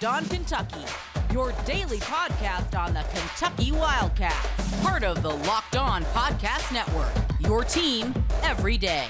Locked On Kentucky, your daily podcast on the Kentucky Wildcats. Part of the Locked On Podcast Network, your team every day.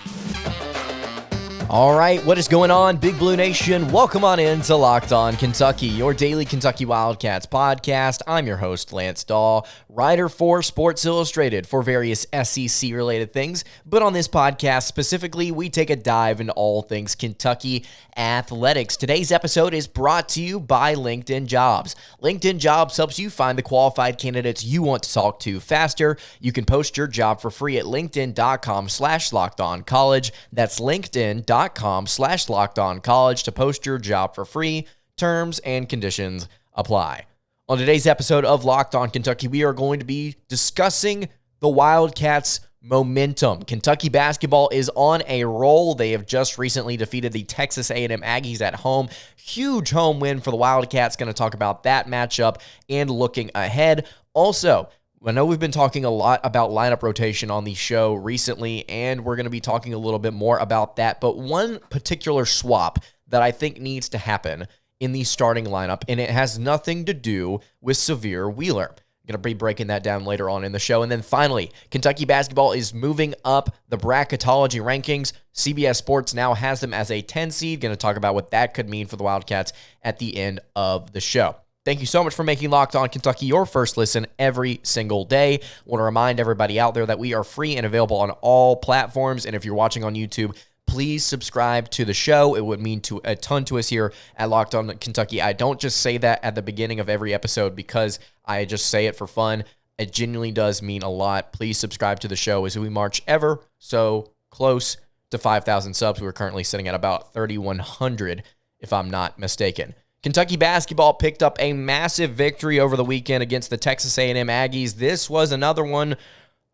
All right, what is going on, Big Blue Nation? Welcome on in to Locked On Kentucky, your daily Kentucky Wildcats podcast. I'm your host, Lance Dawe, writer for Sports Illustrated for various SEC-related things. But on this podcast specifically, we take a dive into all things Kentucky athletics. Today's episode is brought to you by LinkedIn Jobs. LinkedIn Jobs helps you find the qualified candidates you want to talk to faster. You can post your job for free at linkedin.com/lockedoncollege. That's linkedin.com/lockedoncollege to post your job for free. Terms and conditions apply. On today's episode of Locked On Kentucky, we are going to be discussing the Wildcats' momentum. Kentucky basketball is on a roll. They have just recently defeated the Texas A&M Aggies at home. Huge home win for the Wildcats. Going to talk about that matchup and looking ahead. Also, I know we've been talking a lot about lineup rotation on the show recently, and we're going to be talking a little bit more about that. But one particular swap that I think needs to happen in the starting lineup, and it has nothing to do with Sahvir Wheeler. I'm going to be breaking that down later on in the show. And then finally, Kentucky basketball is moving up the Bracketology rankings. CBS Sports now has them as a 10 seed. Going to talk about what that could mean for the Wildcats at the end of the show. Thank you so much for making Locked On Kentucky your first listen every single day. I want to remind everybody out there that we are free and available on all platforms. And if you're watching on YouTube, please subscribe to the show. It would mean a ton to us here at Locked On Kentucky. I don't just say that at the beginning of every episode because I just say it for fun. It genuinely does mean a lot. Please subscribe to the show as we march ever so close to 5,000 subs. We're currently sitting at about 3,100, if I'm not mistaken. Kentucky basketball picked up a massive victory over the weekend against the Texas A&M Aggies. This was another one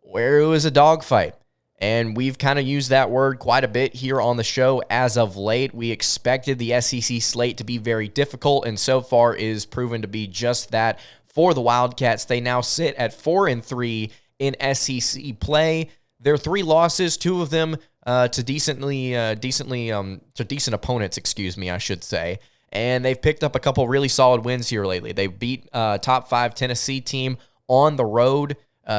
where it was a dogfight. And we've kind of used that word quite a bit here on the show as of late. We expected the SEC slate to be very difficult, and so far is proven to be just that for the Wildcats. They now sit at 4-3 in SEC play. Their three losses, two of them to decent opponents, I should say. And they've picked up a couple really solid wins here lately. They beat top 5 Tennessee team on the road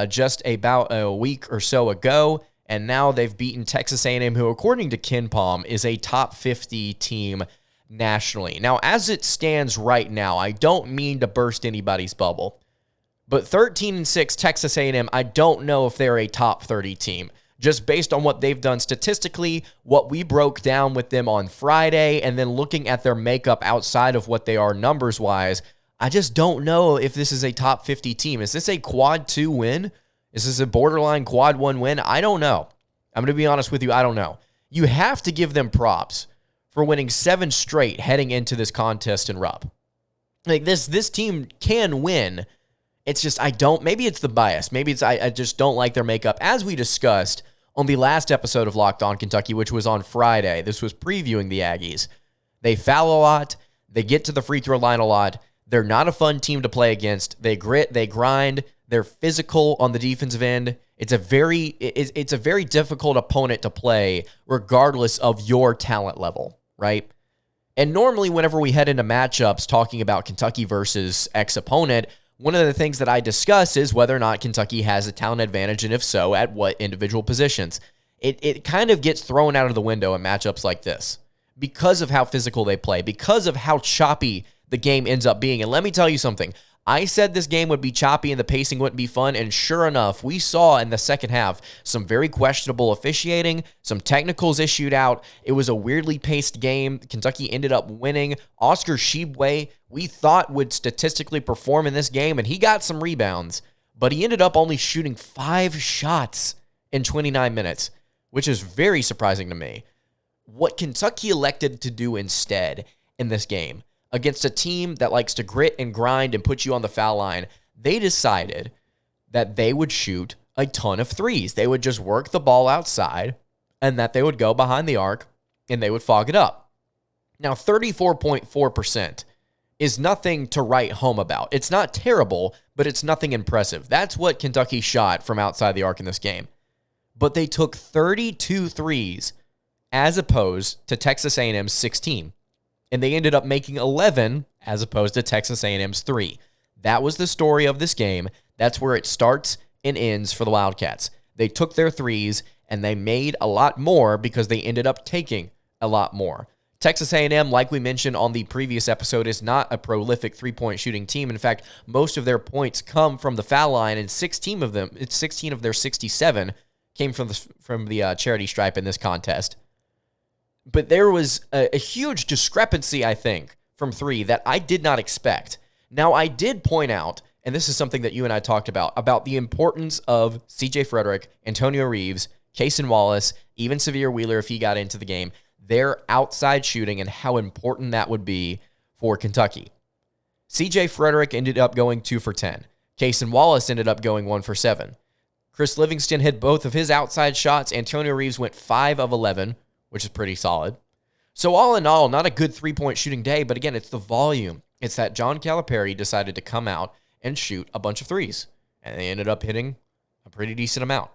just about a week or so ago. And now they've beaten Texas A&M, who, according to KenPom, is a top 50 team nationally. Now, as it stands right now, I don't mean to burst anybody's bubble, but 13-6 Texas A&M, I don't know if they're a top 30 team. Just based on what they've done statistically, what we broke down with them on Friday, and then looking at their makeup outside of what they are numbers-wise, I just don't know if this is a top 50 team. Is this a quad 2 win? Is this a borderline quad 1 win? I don't know. I'm going to be honest with you, I don't know. You have to give them props for winning 7 straight heading into this contest in Rupp. Like this team can win. It's just maybe it's the bias. Maybe it's I just don't like their makeup. As we discussed on the last episode of Locked On Kentucky, which was on Friday, this was previewing the Aggies. They foul a lot. They get to the free throw line a lot. They're not a fun team to play against. They grit, they grind. They're physical on the defensive end. It's a very difficult opponent to play regardless of your talent level, right? And normally whenever we head into matchups talking about Kentucky versus X-opponent, one of the things that I discuss is whether or not Kentucky has a talent advantage, and if so, at what individual positions. It kind of gets thrown out of the window in matchups like this because of how physical they play, because of how choppy the game ends up being. And let me tell you something. I said this game would be choppy and the pacing wouldn't be fun, and sure enough, we saw in the second half some very questionable officiating, some technicals issued out. It was a weirdly paced game. Kentucky ended up winning. Oscar Tshiebwe, we thought would statistically perform in this game, and he got some rebounds, but he ended up only shooting 5 shots in 29 minutes, which is very surprising to me. What Kentucky elected to do instead in this game, against a team that likes to grit and grind and put you on the foul line, they decided that they would shoot a ton of threes. They would just work the ball outside, and that they would go behind the arc, and they would fog it up. Now, 34.4% is nothing to write home about. It's not terrible, but it's nothing impressive. That's what Kentucky shot from outside the arc in this game. But they took 32 threes as opposed to Texas A&M's 16. and they ended up making 11 as opposed to Texas A&M's 3. That was the story of this game. That's where it starts and ends for the Wildcats. They took their threes, and they made a lot more because they ended up taking a lot more. Texas A&M, like we mentioned on the previous episode, is not a prolific three-point shooting team. In fact, most of their points come from the foul line, and 16 of their 67 came from the charity stripe in this contest. But there was a huge discrepancy, I think, from three that I did not expect. Now, I did point out, and this is something that you and I talked about the importance of CJ Fredrick, Antonio Reeves, Cason Wallace, even Severe Wheeler if he got into the game, their outside shooting and how important that would be for Kentucky. CJ Fredrick ended up going 2 for 10. Cason Wallace ended up going 1 for 7. Chris Livingston hit both of his outside shots. Antonio Reeves went 5 of 11, which is pretty solid. So all in all, not a good three-point shooting day, but again, it's the volume. It's that John Calipari decided to come out and shoot a bunch of threes, and they ended up hitting a pretty decent amount.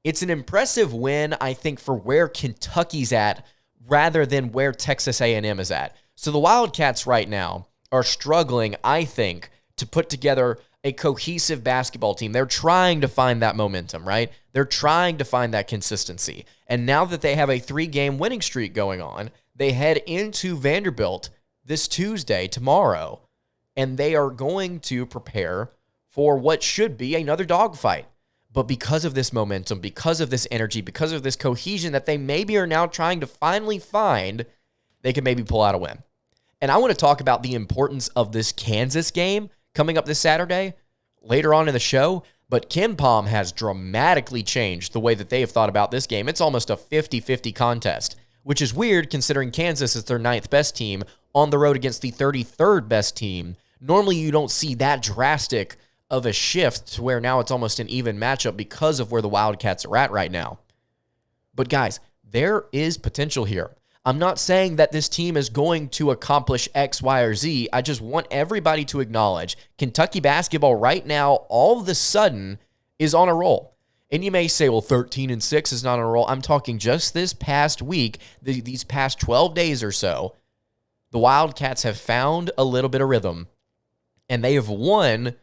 It's an impressive win, I think, for where Kentucky's at rather than where Texas A&M is at. So the Wildcats right now are struggling, I think, to put together a cohesive basketball team. They're trying to find that momentum, right? They're trying to find that consistency. And now that they have a 3-game winning streak going on, they head into Vanderbilt this Tuesday, tomorrow, and they are going to prepare for what should be another dogfight. But because of this momentum, because of this energy, because of this cohesion that they maybe are now trying to finally find, they can maybe pull out a win. And I want to talk about the importance of this Kansas game coming up this Saturday, later on in the show. But KenPom has dramatically changed the way that they have thought about this game. It's almost a 50-50 contest, which is weird considering Kansas is their 9th best team on the road against the 33rd best team. Normally, you don't see that drastic of a shift to where now it's almost an even matchup because of where the Wildcats are at right now. But guys, there is potential here. I'm not saying that this team is going to accomplish X, Y, or Z. I just want everybody to acknowledge Kentucky basketball right now all of a sudden is on a roll. And you may say, well, 13-6 is not on a roll. I'm talking just this past week, these past 12 days or so, the Wildcats have found a little bit of rhythm, and they have won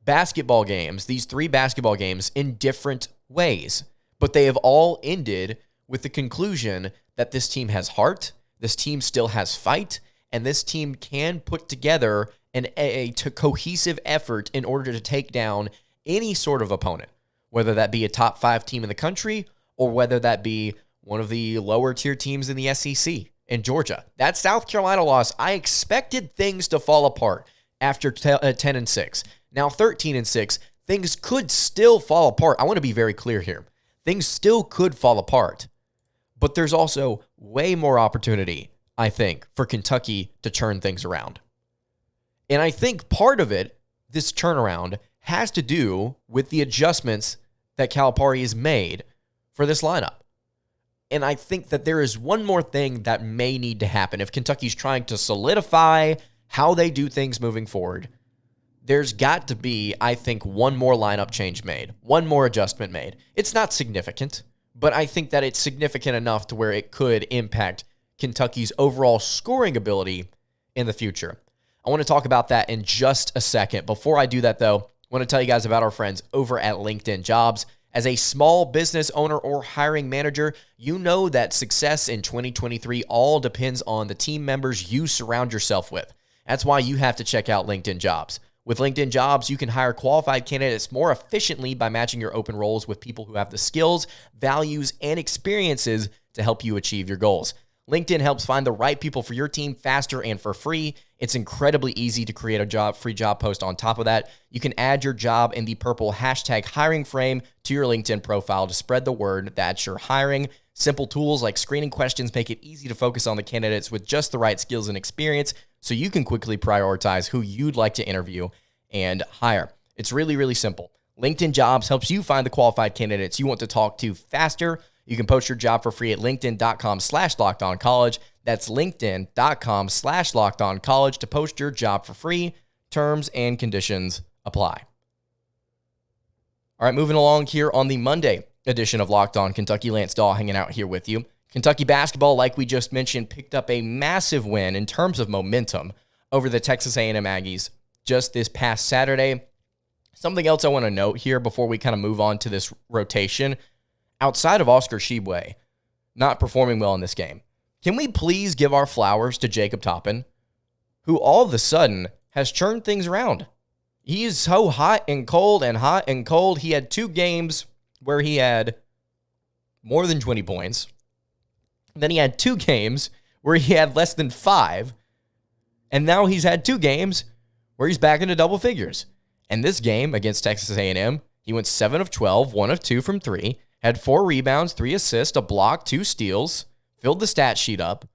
basketball games, these 3 basketball games, in different ways. But they have all ended with the conclusion that this team has heart, this team still has fight, and this team can put together a cohesive effort in order to take down any sort of opponent, whether that be a top 5 team in the country or whether that be one of the lower tier teams in the SEC in Georgia. That South Carolina loss, I expected things to fall apart after 10-6. Now 13-6, things could still fall apart. I want to be very clear here. Things still could fall apart. But there's also way more opportunity, I think, for Kentucky to turn things around. And I think part of it, this turnaround, has to do with the adjustments that Calipari has made for this lineup. And I think that there is one more thing that may need to happen. If Kentucky's trying to solidify how they do things moving forward, there's got to be, I think, one more lineup change made, one more adjustment made. It's not significant, but I think that it's significant enough to where it could impact Kentucky's overall scoring ability in the future. I want to talk about that in just a second. Before I do that, though, I want to tell you guys about our friends over at LinkedIn Jobs. As a small business owner or hiring manager, you know that success in 2023 all depends on the team members you surround yourself with. That's why you have to check out LinkedIn Jobs. With LinkedIn Jobs, you can hire qualified candidates more efficiently by matching your open roles with people who have the skills, values, and experiences to help you achieve your goals. LinkedIn helps find the right people for your team faster and for free. It's incredibly easy to create a free job post. On top of that, you can add your job in the purple #hiring frame to your LinkedIn profile to spread the word that you're hiring. Simple tools like screening questions make it easy to focus on the candidates with just the right skills and experience so you can quickly prioritize who you'd like to interview and hire. It's really, really simple. LinkedIn Jobs helps you find the qualified candidates you want to talk to faster. You can post your job for free at linkedin.com/lockedoncollege. That's linkedin.com/lockedoncollege to post your job for free. Terms and conditions apply. All right, moving along here on the Monday edition of Locked On Kentucky. Lance Dawe hanging out here with you. Kentucky basketball, like we just mentioned, picked up a massive win in terms of momentum over the Texas A&M Aggies just this past Saturday. Something else I want to note here before we kind of move on to this rotation, outside of Oscar Tshiebwe not performing well in this game, can we please give our flowers to Jacob Toppin, who all of a sudden has turned things around? He is so hot and cold and hot and cold. He had 2 games where he had more than 20 points. Then he had 2 games where he had less than 5. And now he's had 2 games where he's back into double figures. And this game against Texas A&M, he went 7 of 12, 1 of 2 from 3, had 4 rebounds, 3 assists, a block, 2 steals, filled the stat sheet up.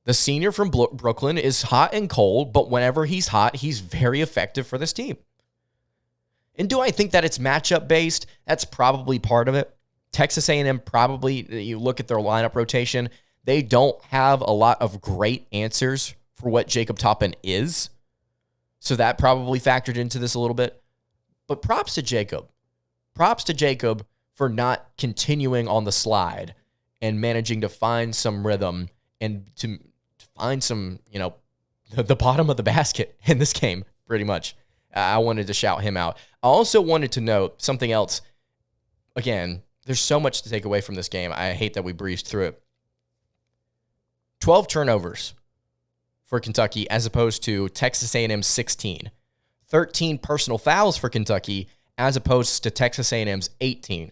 The senior from Brooklyn is hot and cold, but whenever he's hot, he's very effective for this team. And do I think that it's matchup based? That's probably part of it. Texas A&M probably, you look at their lineup rotation, they don't have a lot of great answers for what Jacob Toppin is. So that probably factored into this a little bit. But props to Jacob. Props to Jacob for not continuing on the slide and managing to find some rhythm and to find some, the bottom of the basket in this game, pretty much. I wanted to shout him out. I also wanted to note something else. Again, there's so much to take away from this game. I hate that we breezed through it. 12 turnovers for Kentucky as opposed to Texas A&M's 16. 13 personal fouls for Kentucky as opposed to Texas A&M's 18.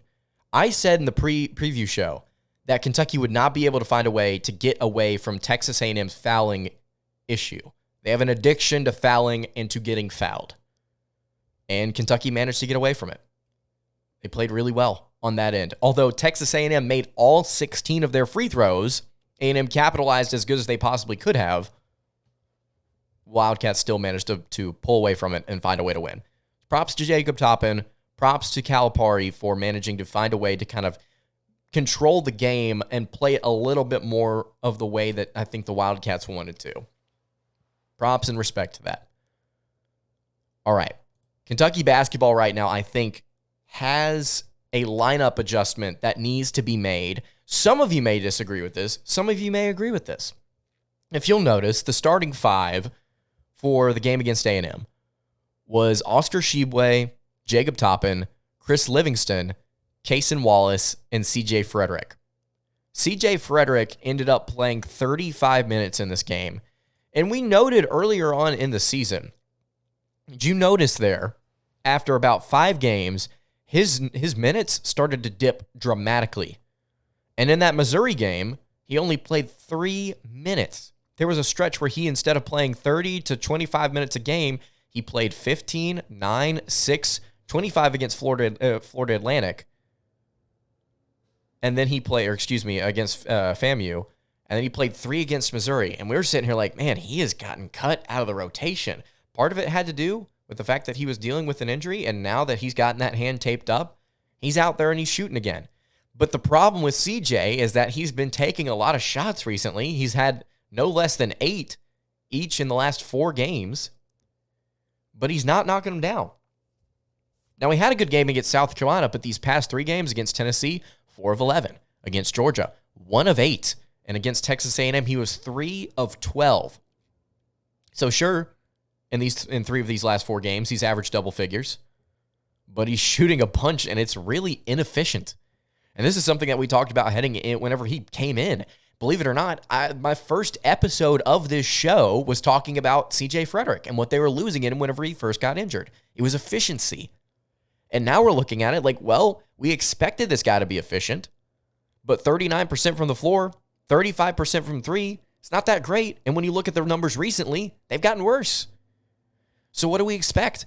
I said in the preview show that Kentucky would not be able to find a way to get away from Texas A&M's fouling issue. They have an addiction to fouling and to getting fouled. And Kentucky managed to get away from it. They played really well on that end. Although Texas A&M made all 16 of their free throws, A&M capitalized as good as they possibly could have. Wildcats still managed to pull away from it and find a way to win. Props to Jacob Toppin. Props to Calipari for managing to find a way to kind of control the game and play it a little bit more of the way that I think the Wildcats wanted to. Props and respect to that. All right. Kentucky basketball right now, I think, has a lineup adjustment that needs to be made. Some of you may disagree with this. Some of you may agree with this. If you'll notice, the starting 5 for the game against A&M was Oscar Tshiebwe, Jacob Toppin, Chris Livingston, Cason Wallace, and CJ Fredrick. CJ Fredrick ended up playing 35 minutes in this game. And we noted earlier on in the season, did you notice there, after about 5 games, his minutes started to dip dramatically. And in that Missouri game, he only played 3 minutes. There was a stretch where he, instead of playing 30 to 25 minutes a game, he played 15, 9, 6, 25 against Florida Atlantic. And then he played, against FAMU. And then he played 3 against Missouri. And we were sitting here like, man, he has gotten cut out of the rotation. Part of it had to do with the fact that he was dealing with an injury, and now that he's gotten that hand taped up, he's out there and he's shooting again. But the problem with CJ is that he's been taking a lot of shots recently. He's had no less than 8 each in the last 4 games, but he's not knocking them down. Now, he had a good game against South Carolina, but these past 3 games against Tennessee, 4 of 11. Against Georgia, 1 of 8. And against Texas A&M, he was 3 of 12. So sure, in 3 of these last 4 games, he's averaged double figures, but he's shooting a bunch, and it's really inefficient. And this is something that we talked about heading in whenever he came in. Believe it or not, my first episode of this show was talking about CJ Fredrick and what they were losing in him whenever he first got injured. It was efficiency. And now we're looking at it like, well, we expected this guy to be efficient, but 39% from the floor, 35% from 3, it's not that great. And when you look at their numbers recently, they've gotten worse. So what do we expect?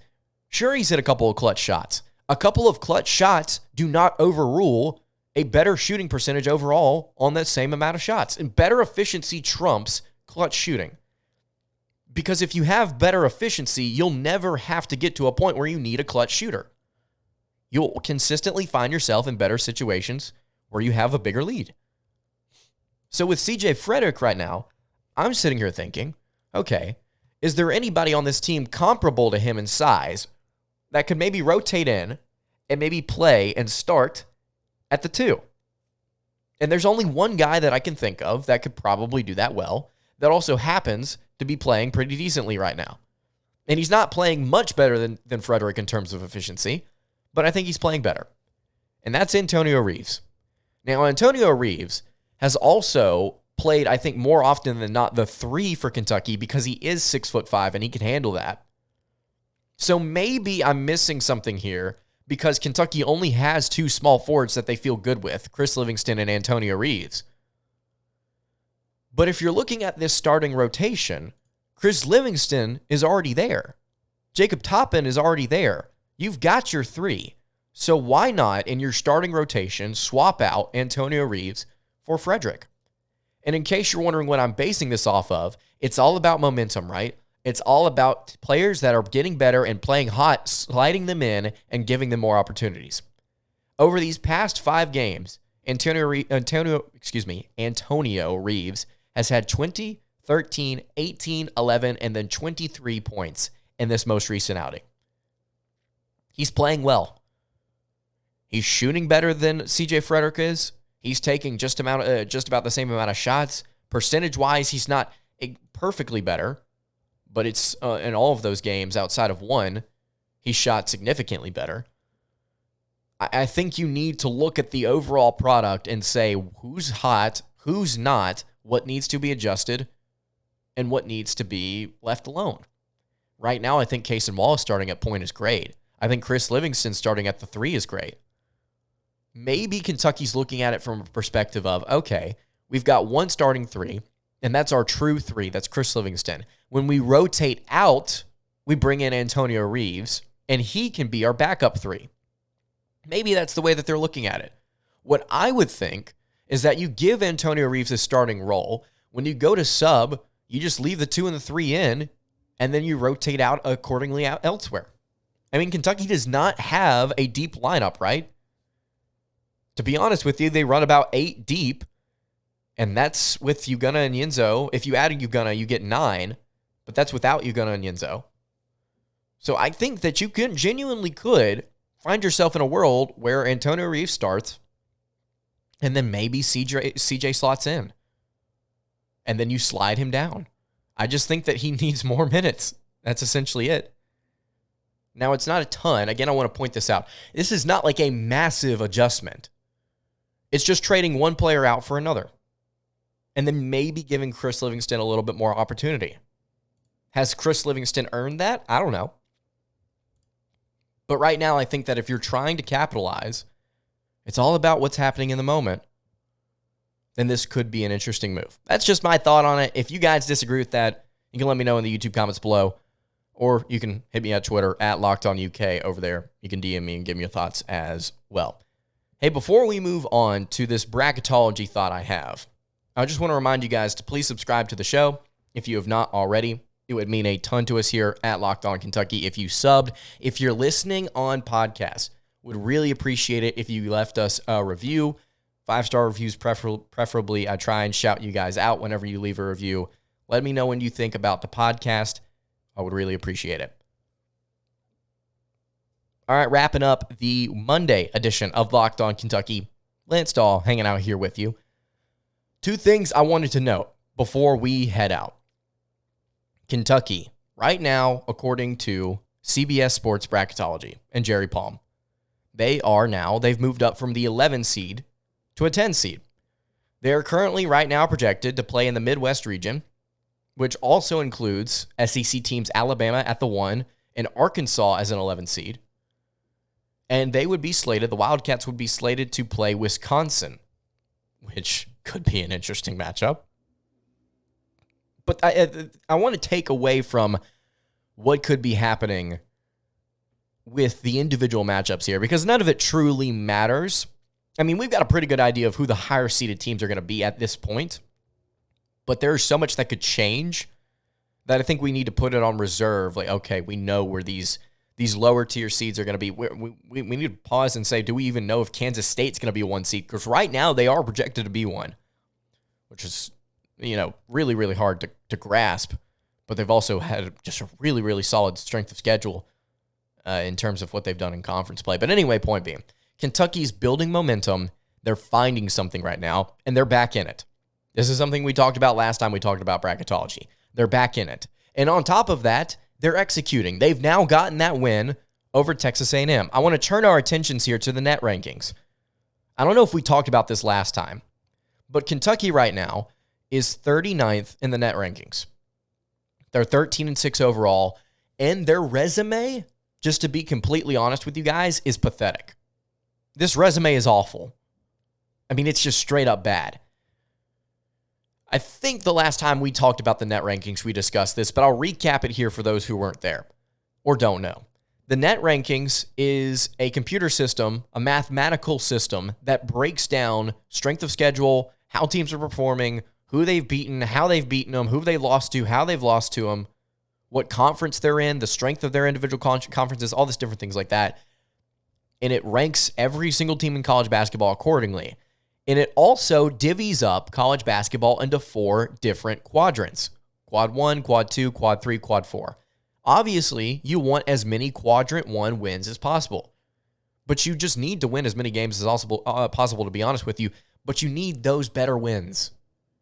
Sure, he's hit a couple of clutch shots. A couple of clutch shots do not overrule a better shooting percentage overall on that same amount of shots. And better efficiency trumps clutch shooting. Because if you have better efficiency, you'll never have to get to a point where you need a clutch shooter. You'll consistently find yourself in better situations where you have a bigger lead. So with CJ Fredrick right now, I'm sitting here thinking, okay, is there anybody on this team comparable to him in size that could maybe rotate in and maybe play and start at the 2? And there's only one guy that I can think of that could probably do that well, that also happens to be playing pretty decently right now. And he's not playing much better than Fredrick in terms of efficiency, but I think he's playing better. And that's Antonio Reeves. Now, Antonio Reeves has also played, I think, more often than not the 3 for Kentucky because he is 6'5" and he can handle that. So maybe I'm missing something here because Kentucky only has 2 small forwards that they feel good with, Chris Livingston and Antonio Reeves. But if you're looking at this starting rotation, Chris Livingston is already there. Jacob Toppin is already there. You've got your 3. So why not, in your starting rotation, swap out Antonio Reeves for Fredrick? And in case you're wondering what I'm basing this off of, it's all about momentum, right? It's all about players that are getting better and playing hot, sliding them in and giving them more opportunities. Over these past 5 games, Antonio Reeves has had 20, 13, 18, 11, and then 23 points in this most recent outing. He's playing well. He's shooting better than CJ Fredrick is. He's taking just about the same amount of shots. Percentage-wise, he's not perfectly better, but it's in all of those games outside of one, he shot significantly better. I think you need to look at the overall product and say who's hot, who's not, what needs to be adjusted, and what needs to be left alone. Right now, I think Cason Wallace starting at point is great. I think Chris Livingston starting at the 3 is great. Maybe Kentucky's looking at it from a perspective of, okay, we've got one starting 3, and that's our true 3. That's Chris Livingston. When we rotate out, we bring in Antonio Reeves, and he can be our backup 3. Maybe that's the way that they're looking at it. What I would think is that you give Antonio Reeves a starting role. When you go to sub, you just leave the 2 and the 3 in, and then you rotate out accordingly out elsewhere. I mean, Kentucky does not have a deep lineup, right? To be honest with you, they run about 8 deep, and that's with Ugonna and Yenzo. If you add Ugonna, you get 9, but that's without Ugonna and Yenzo. So I think that you genuinely could find yourself in a world where Antonio Reeves starts, and then maybe CJ slots in, and then you slide him down. I just think that he needs more minutes. That's essentially it. Now, it's not a ton. Again, I want to point this out. This is not like a massive adjustment. It's just trading one player out for another, and then maybe giving Chris Livingston a little bit more opportunity. Has Chris Livingston earned that? I don't know. But right now, I think that if you're trying to capitalize, it's all about what's happening in the moment, then this could be an interesting move. That's just my thought on it. If you guys disagree with that, you can let me know in the YouTube comments below, or you can hit me at Twitter at LockedOnUK over there. You can DM me and give me your thoughts as well. Hey, before we move on to this bracketology thought I have, I just want to remind you guys to please subscribe to the show if you have not already. It would mean a ton to us here at Locked On Kentucky if you subbed. If you're listening on podcasts, would really appreciate it if you left us a review. 5-star reviews preferably. I try and shout you guys out whenever you leave a review. Let me know what you think about the podcast. I would really appreciate it. All right, wrapping up the Monday edition of Locked On Kentucky. Lance Dawe hanging out here with you. 2 things I wanted to note before we head out. Kentucky, right now, according to CBS Sports Bracketology and Jerry Palm, they've moved up from the 11 seed to a 10 seed. They are currently right now projected to play in the Midwest region, which also includes SEC teams Alabama at the 1 and Arkansas as an 11 seed. And the Wildcats would be slated to play Wisconsin, which could be an interesting matchup. But I want to take away from what could be happening with the individual matchups here, because none of it truly matters. I mean, we've got a pretty good idea of who the higher seeded teams are going to be at this point, but there's so much that could change that I think we need to put it on reserve. Like, okay, we know where these lower tier seeds are going to be. We need to pause and say, do we even know if Kansas State's going to be a 1 seed? Because right now they are projected to be 1, which is, really, really hard to grasp. But they've also had just a really, really solid strength of schedule in terms of what they've done in conference play. But anyway, point being, Kentucky's building momentum. They're finding something right now, and they're back in it. This is something we talked about last time we talked about bracketology. They're back in it. And on top of that, they're executing. They've now gotten that win over Texas A&M. I want to turn our attentions here to the net rankings. I don't know if we talked about this last time, but Kentucky right now is 39th in the net rankings. They're 13-6 overall, and their resume, just to be completely honest with you guys, is pathetic. This resume is awful. I mean, it's just straight up bad. I think the last time we talked about the net rankings, we discussed this, but I'll recap it here for those who weren't there or don't know. The net rankings is a computer system, a mathematical system that breaks down strength of schedule, how teams are performing, who they've beaten, how they've beaten them, who they lost to, how they've lost to them, what conference they're in, the strength of their individual conferences, all these different things like that. And it ranks every single team in college basketball accordingly. And it also divvies up college basketball into 4 different quadrants. Quad 1, Quad 2, Quad 3, Quad 4. Obviously, you want as many Quadrant 1 wins as possible. But you just need to win as many games as possible, to be honest with you. But you need those better wins.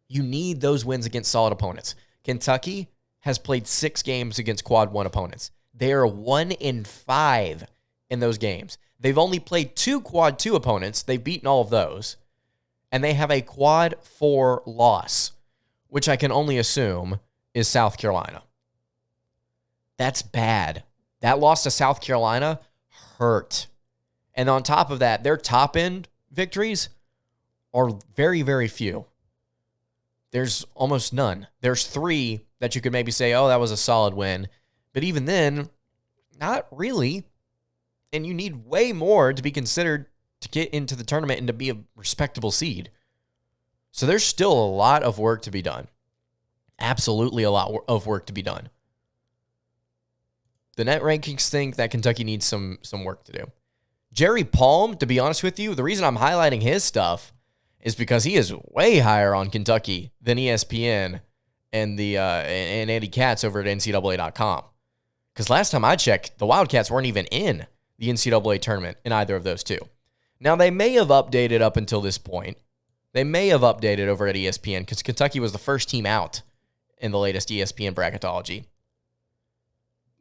You need those wins against solid opponents. Kentucky has played 6 games against Quad 1 opponents. They are 1-5 in those games. They've only played 2 Quad 2 opponents. They've beaten all of those. And they have a Quad 4 loss, which I can only assume is South Carolina. That's bad. That loss to South Carolina hurt. And on top of that, their top-end victories are very, very few. There's almost none. There's 3 that you could maybe say, oh, that was a solid win. But even then, not really. And you need way more to be considered to get into the tournament and to be a respectable seed. So there's still a lot of work to be done. Absolutely a lot of work to be done. The net rankings think that Kentucky needs some work to do. Jerry Palm, to be honest with you, the reason I'm highlighting his stuff is because he is way higher on Kentucky than ESPN and and Andy Katz over at NCAA.com. Because last time I checked, the Wildcats weren't even in the NCAA tournament in either of those 2. Now, they may have updated up until this point. They may have updated over at ESPN because Kentucky was the first team out in the latest ESPN bracketology.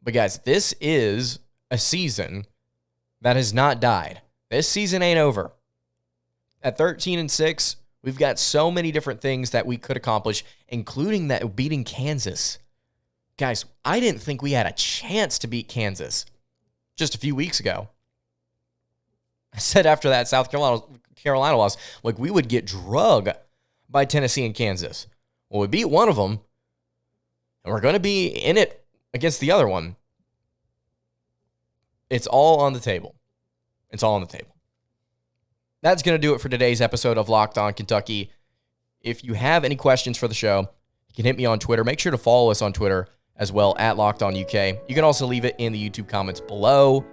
But guys, this is a season that has not died. This season ain't over. At 13-6, we've got so many different things that we could accomplish, including that beating Kansas. Guys, I didn't think we had a chance to beat Kansas just a few weeks ago. I said after that South Carolina loss, like we would get drugged by Tennessee and Kansas. Well, we beat one of them, and we're going to be in it against the other one. It's all on the table. It's all on the table. That's going to do it for today's episode of Locked On Kentucky. If you have any questions for the show, you can hit me on Twitter. Make sure to follow us on Twitter as well, at Locked On UK. You can also leave it in the YouTube comments below,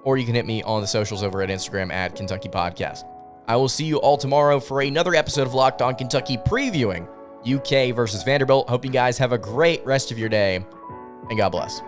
or you can hit me on the socials over at Instagram at Kentucky Podcast. I will see you all tomorrow for another episode of Locked On Kentucky previewing UK versus Vanderbilt. Hope you guys have a great rest of your day, and God bless.